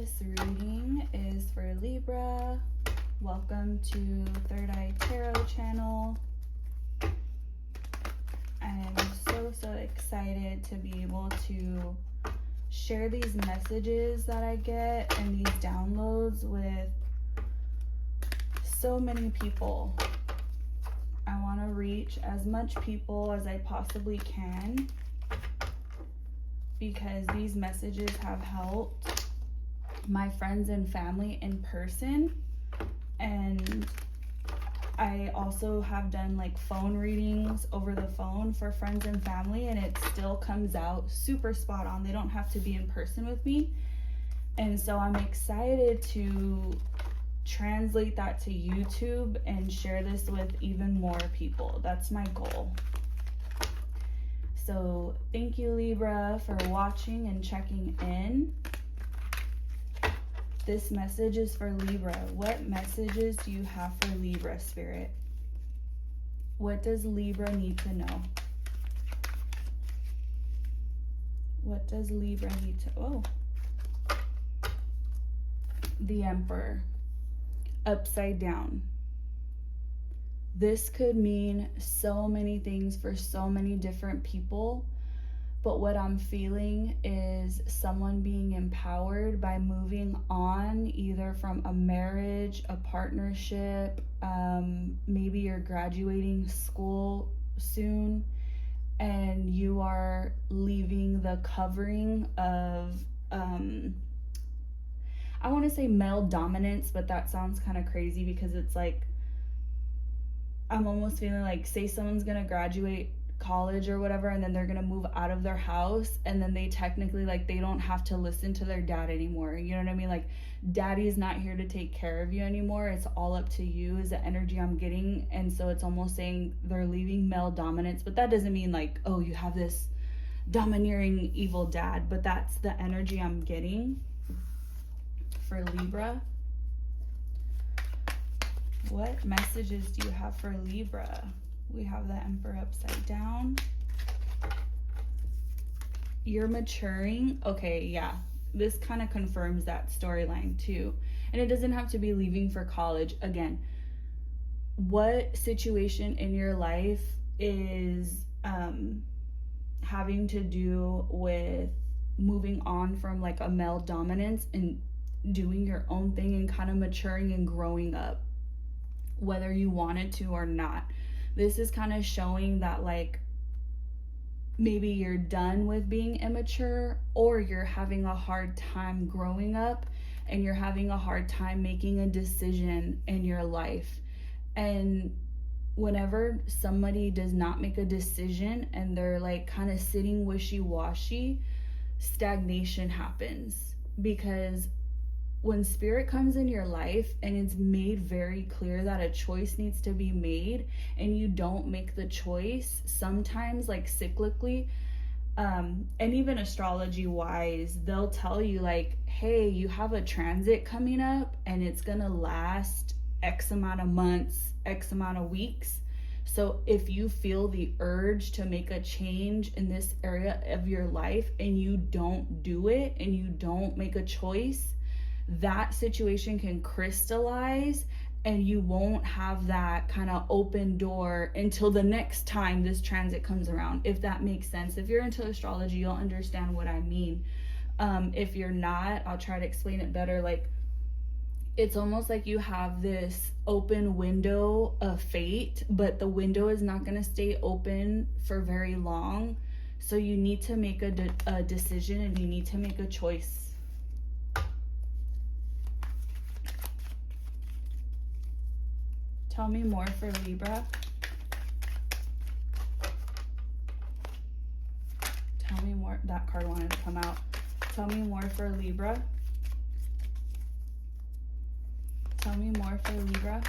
This reading is for Libra. Welcome to Third Eye Tarot channel. I'm so excited to be able to share these messages that I get and these downloads with so many people. I want to reach as much people as I possibly can because these messages have helped my friends and family in person, and I also have done like phone readings over the phone for friends and family, and it still comes out super spot on. They don't have to be in person with me, and so I'm excited to translate that to YouTube and share this with even more people. That's my goal. So thank you, Libra, for watching and checking in. This message is for Libra. What messages do you have for Libra, Spirit? What does Libra need to know? What does Libra need to... Oh. The Emperor. Upside down. This could mean so many things for so many different people. But what I'm feeling is someone being empowered by moving on, either from a marriage, a partnership, maybe you're graduating school soon and you are leaving the covering of, I want to say male dominance, but that sounds kind of crazy because it's like, I'm almost feeling like, say someone's going to graduate college or whatever, and then they're gonna move out of their house, and then they technically, like, they don't have to listen to their dad anymore. You know what I mean? Like, daddy is not here to take care of you anymore. It's all up to you is the energy I'm getting. And so it's almost saying they're leaving male dominance, but that doesn't mean like, oh, you have this domineering evil dad, but that's the energy I'm getting for Libra. What messages do you have for Libra? We have the Emperor upside down. You're maturing. Okay, yeah. This kind of confirms that storyline too. And it doesn't have to be leaving for college. Again, what situation in your life is having to do with moving on from like a male dominance and doing your own thing and kind of maturing and growing up, whether you wanted to or not. This is kind of showing that like maybe you're done with being immature, or you're having a hard time growing up and you're having a hard time making a decision in your life. And whenever somebody does not make a decision and they're like kind of sitting wishy-washy, stagnation happens. Because when spirit comes in your life and it's made very clear that a choice needs to be made and you don't make the choice, sometimes like cyclically, and even astrology wise, they'll tell you like, hey, you have a transit coming up and it's gonna last X amount of months, X amount of weeks. So if you feel the urge to make a change in this area of your life and you don't do it and you don't make a choice, that situation can crystallize and you won't have that kind of open door until the next time this transit comes around, if that makes sense. If you're into astrology, you'll understand what I mean. If you're not, I'll try to explain it better. Like, it's almost like you have this open window of fate, but the window is not going to stay open for very long. So you need to make a decision and you need to make a choice. Tell me more for Libra. Tell me more. That card wanted to come out. Tell me more for Libra. Tell me more for Libra.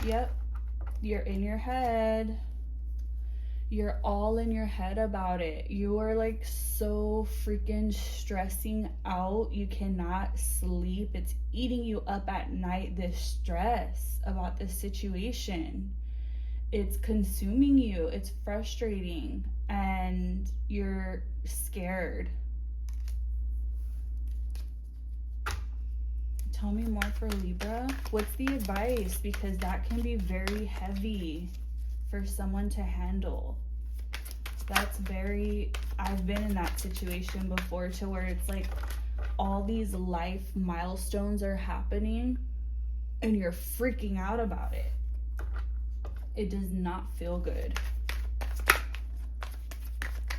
Yep. You're in your head. You're all in your head about it. You are like so freaking stressing out. You cannot sleep. It's eating you up at night, this stress about this situation. It's consuming you. It's frustrating and you're scared. Tell me more for Libra. What's the advice? Because that can be very heavy for someone to handle. That's very, I've been in that situation before, to where it's like all these life milestones are happening and you're freaking out about it. It does not feel good.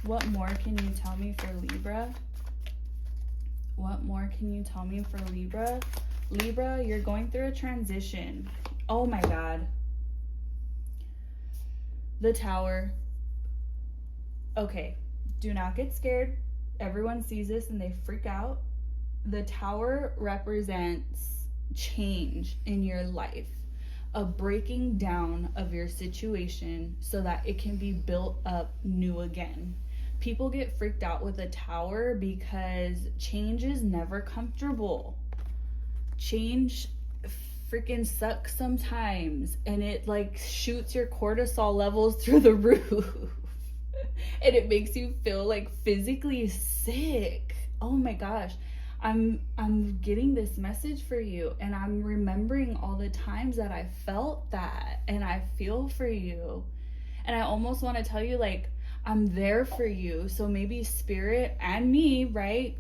What more can you tell me for Libra? What more can you tell me for Libra? Libra, you're going through a transition. Oh my God. The Tower. Okay, do not get scared. Everyone sees this and they freak out. The Tower represents change in your life, a breaking down of your situation so that it can be built up new again. People get freaked out with a Tower because change is never comfortable. Change freaking sucks sometimes, and it like shoots your cortisol levels through the roof. And it makes you feel like physically sick. Oh my gosh. I'm getting this message for you, and I'm remembering all the times that I felt that, and I feel for you. And I almost want to tell you, like, I'm there for you. So maybe spirit and me, right?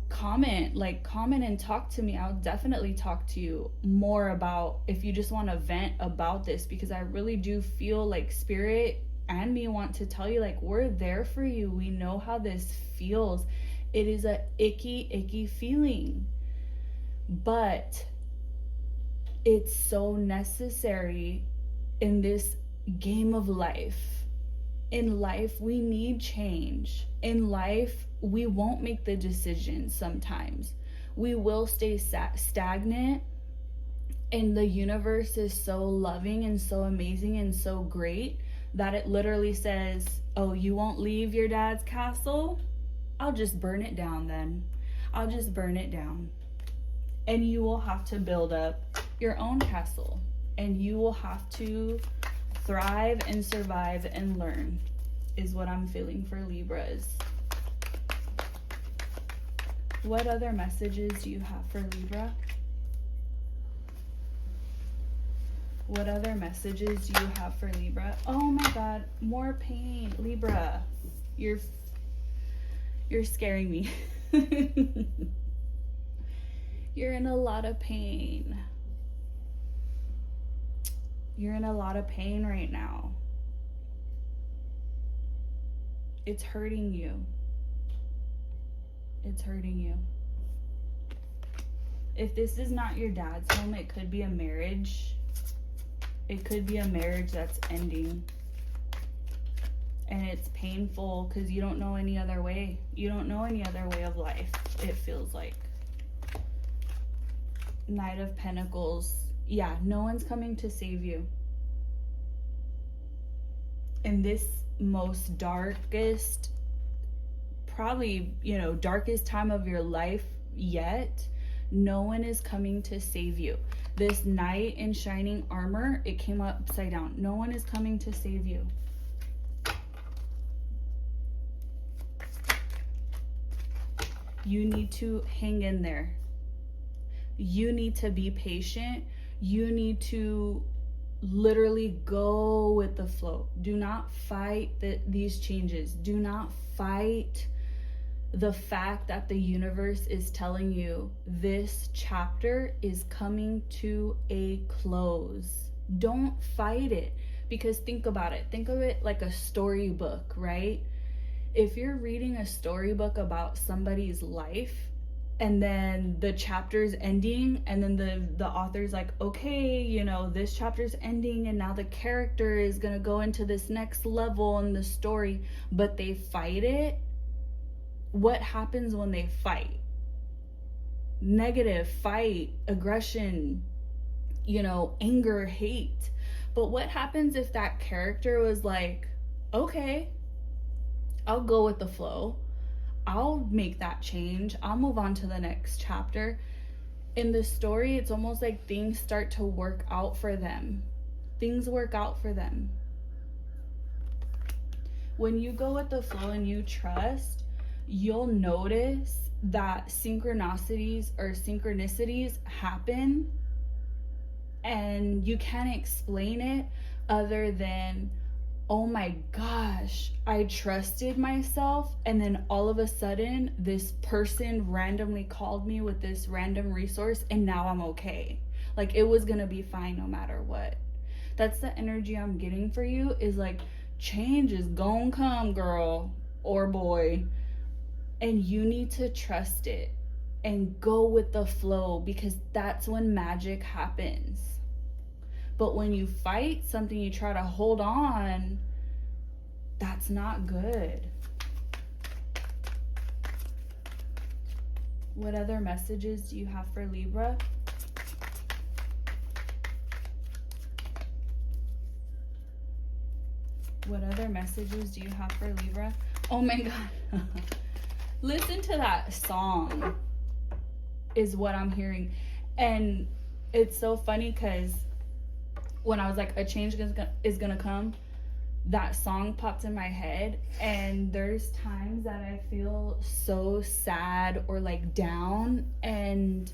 Comment and talk to me. I'll definitely talk to you more about, if you just want to vent about this, because I really do feel like spirit and me want to tell you, like, we're there for you. We know how this feels. It is a icky feeling, but it's so necessary in this game of life. In life, we need change. In life, we won't make the decisions sometimes. We will stay stagnant, and the universe is so loving and so amazing and so great that it literally says, oh, you won't leave your dad's castle? I'll just burn it down then. I'll just burn it down. And you will have to build up your own castle. And you will have to thrive and survive and learn, is what I'm feeling for Libras. What other messages do you have for Libra? What other messages do you have for Libra? Oh my God, more pain. Libra, you're scaring me. You're in a lot of pain. You're in a lot of pain right now. It's hurting you. It's hurting you. If this is not your dad's home, it could be a marriage. It could be a marriage that's ending. And it's painful because you don't know any other way. You don't know any other way of life, it feels like. Knight of Pentacles. Yeah, no one's coming to save you. In this most darkest, probably, darkest time of your life yet, no one is coming to save you. This knight in shining armor, it came upside down. No one is coming to save you. You need to hang in there. You need to be patient. You need to literally go with the flow. Do not fight these changes. Do not fight the fact that the universe is telling you this chapter is coming to a close. Don't fight it, because think about it. Think of it like a storybook, right? If you're reading a storybook about somebody's life, and then the chapter's ending, and then the author's like, okay, this chapter's ending, and now the character is gonna go into this next level in the story, but they fight it. What happens when they fight? Negative, fight, aggression, anger, hate. But what happens if that character was like, okay, I'll go with the flow. I'll make that change. I'll move on to the next chapter. In the story, it's almost like things start to work out for them. Things work out for them. When you go with the flow and you trust, you'll notice that synchronicities happen, and you can't explain it other than, oh my gosh, I trusted myself, and then all of a sudden this person randomly called me with this random resource, and now I'm okay. Like, it was gonna be fine no matter what. That's the energy I'm getting for you, is like, change is gonna come, girl or boy, and you need to trust it and go with the flow, because that's when magic happens. But when you fight something, you try to hold on, that's not good. What other messages do you have for Libra? What other messages do you have for Libra? Oh my God. Listen to that song, is what I'm hearing. And it's so funny because when I was like, a change is gonna come, that song popped in my head. And there's times that I feel so sad or like down, and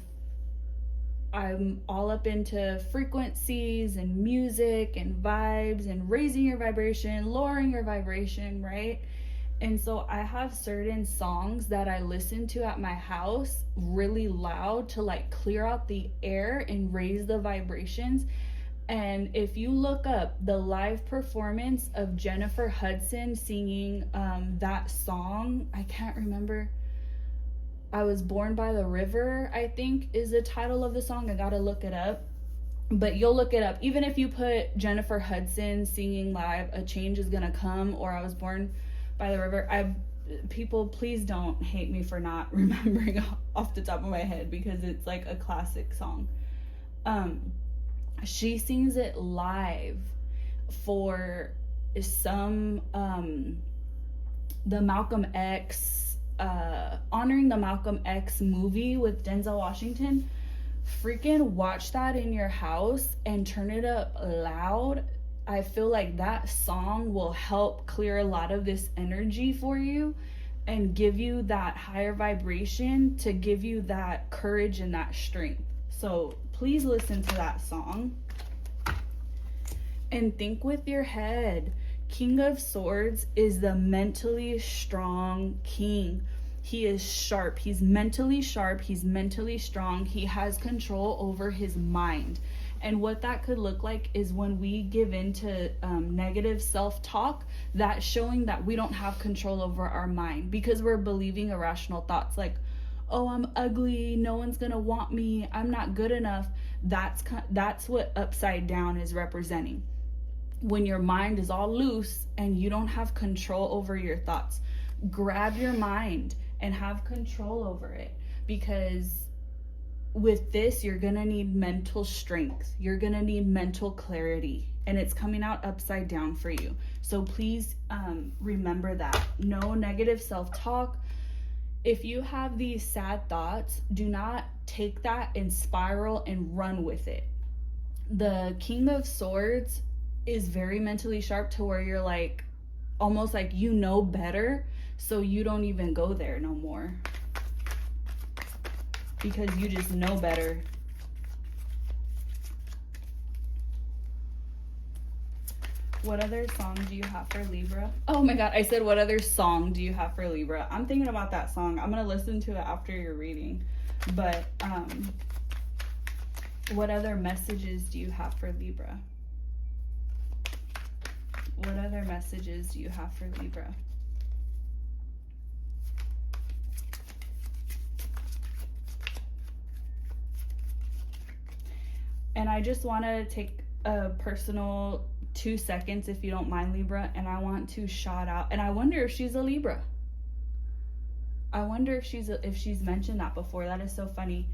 I'm all up into frequencies and music and vibes and raising your vibration, lowering your vibration, right? And so I have certain songs that I listen to at my house really loud to like clear out the air and raise the vibrations. And if you look up the live performance of Jennifer Hudson singing that song, I can't remember. I Was Born by the River, I think is the title of the song. I gotta look it up. But you'll look it up. Even if you put Jennifer Hudson singing live, A Change Is Gonna Come, or I Was Born by the River, people, please don't hate me for not remembering off the top of my head, because it's like a classic song. She sings it live for some the Malcolm X, honoring the Malcolm X movie with Denzel Washington. Freaking watch that in your house and turn it up loud. I feel like that song will help clear a lot of this energy for you and give you that higher vibration, to give you that courage and that strength. So please listen to that song and think with your head. King of Swords is the mentally strong king. He is sharp. He's mentally sharp. He's mentally strong. He has control over his mind. And what that could look like is when we give into negative self-talk, that's showing that we don't have control over our mind, because we're believing irrational thoughts like, oh, I'm ugly, no one's gonna want me, I'm not good enough. That's what upside down is representing. When your mind is all loose and you don't have control over your thoughts, grab your mind and have control over it, because with this, you're gonna need mental strength. You're gonna need mental clarity, and it's coming out upside down for you. So please remember that. No negative self-talk. If you have these sad thoughts, do not take that and spiral and run with it. The King of Swords is very mentally sharp, to where you're like, almost like you know better, so you don't even go there no more, because you just know better. What other song do you have for Libra? Oh my God, I said, what other song do you have for Libra? I'm thinking about that song. I'm gonna listen to it after your reading. But what other messages do you have for Libra? What other messages do you have for Libra? And I just want to take a personal 2 seconds, if you don't mind, Libra, and I want to shout out, and I wonder if she's a Libra. I wonder if she's mentioned that before. That is so funny.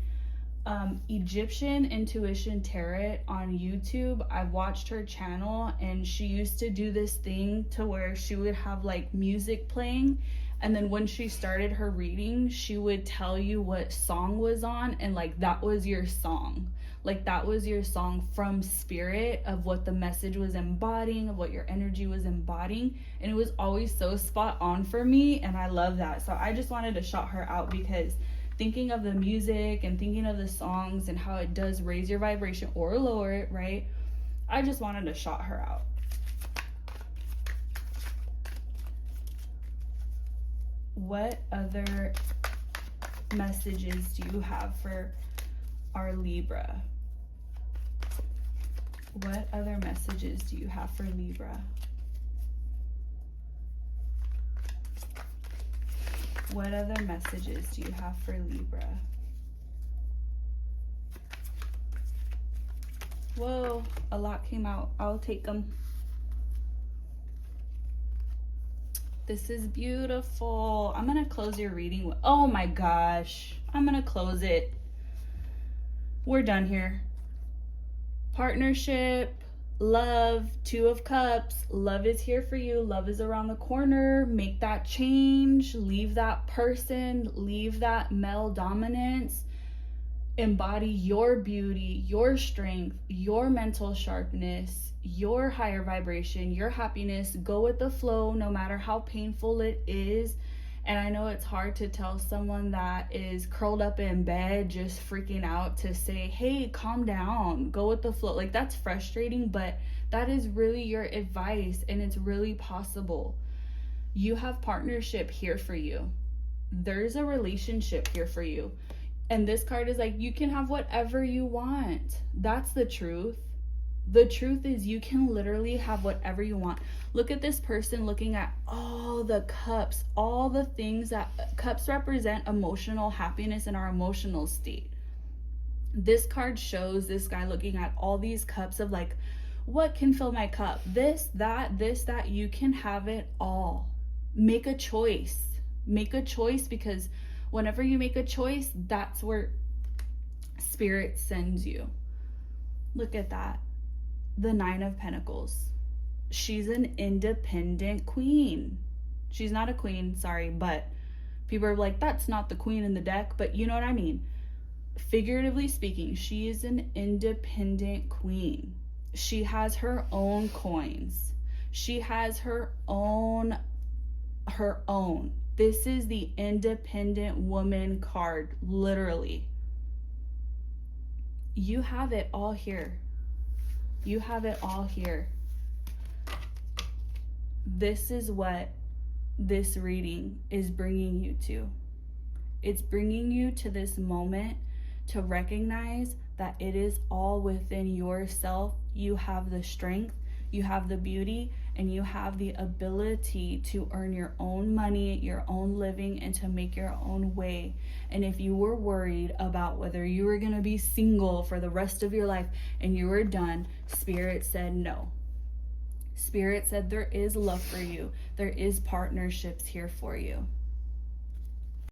Egyptian Intuition Tarot on YouTube. I've watched her channel, and she used to do this thing to where she would have like music playing, And then when she started her reading, she would tell you what song was on, and like that was your song. Like that was your song from spirit of what the message was embodying, of what your energy was embodying. And it was always so spot on for me, and I love that. So I just wanted to shout her out, because thinking of the music and thinking of the songs and how it does raise your vibration or lower it, right? I just wanted to shout her out. What other messages do you have for our Libra? What other messages do you have for Libra? What other messages do you have for Libra? Whoa, a lot came out. I'll take them. This is beautiful. I'm going to close your reading. Oh my gosh. I'm going to close it. We're done here. Partnership, love, 2 of Cups. Love is here for you. Love is around the corner. Make that change. Leave that person. Leave that male dominance. Embody your beauty, your strength, your mental sharpness, your higher vibration, your happiness. Go with the flow no matter how painful it is. And I know it's hard to tell someone that is curled up in bed just freaking out to say, hey, calm down, go with the flow. Like, that's frustrating, but that is really your advice, and it's really possible. You have partnership here for you. There's a relationship here for you. And this card is like, you can have whatever you want. That's the truth. The truth is you can literally have whatever you want. Look at this person looking at all the cups, all the things that cups represent emotional happiness and our emotional state. This card shows this guy looking at all these cups of like, what can fill my cup? This, that. You can have it all. Make a choice. Make a choice, because whenever you make a choice, that's where spirit sends you. Look at that. The 9 of Pentacles. She's an independent queen. She's not a queen, sorry, but people are like, that's not the queen in the deck, but you know what I mean. Figuratively speaking, she is an independent queen. She has her own coins. She has her own. This is the independent woman card, literally. You have it all here. You have it all here. This is what this reading is bringing you to. It's bringing you to this moment to recognize that it is all within yourself. You have the strength, you have the beauty, and you have the ability to earn your own money, your own living, and to make your own way. And if you were worried about whether you were going to be single for the rest of your life and you were done, Spirit said no. Spirit said there is love for you. There is partnerships here for you.